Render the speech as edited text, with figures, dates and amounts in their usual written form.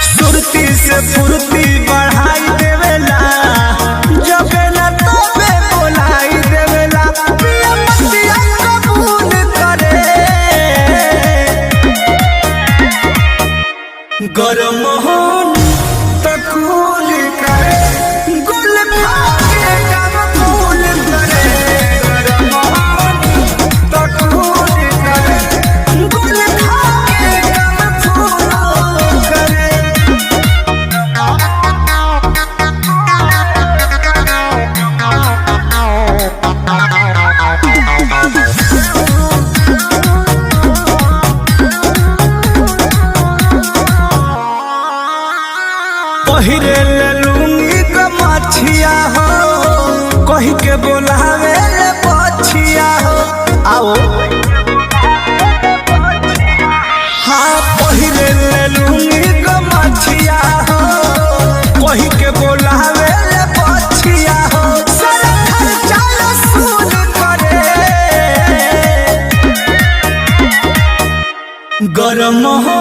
सुरती से फुर्ती बढ़ाई देवेला, जबे न तबे बोलाई देवेला, पिया मतिया कबूल करे। गरम होन त कूल करे, गुल फाके कब फूल करे। गरम होन त कूल करे, गुल फाके कब फूल करे। पहिरे ले लूंगी गमछिया हो, कही के बोलावे ले पछिया हो। आओ हाँ पहिरे ले लूंगी गमछिया हो, कही के बोलावे ले पछिया हो। सारा खर्चा रसूल करे। गरम हो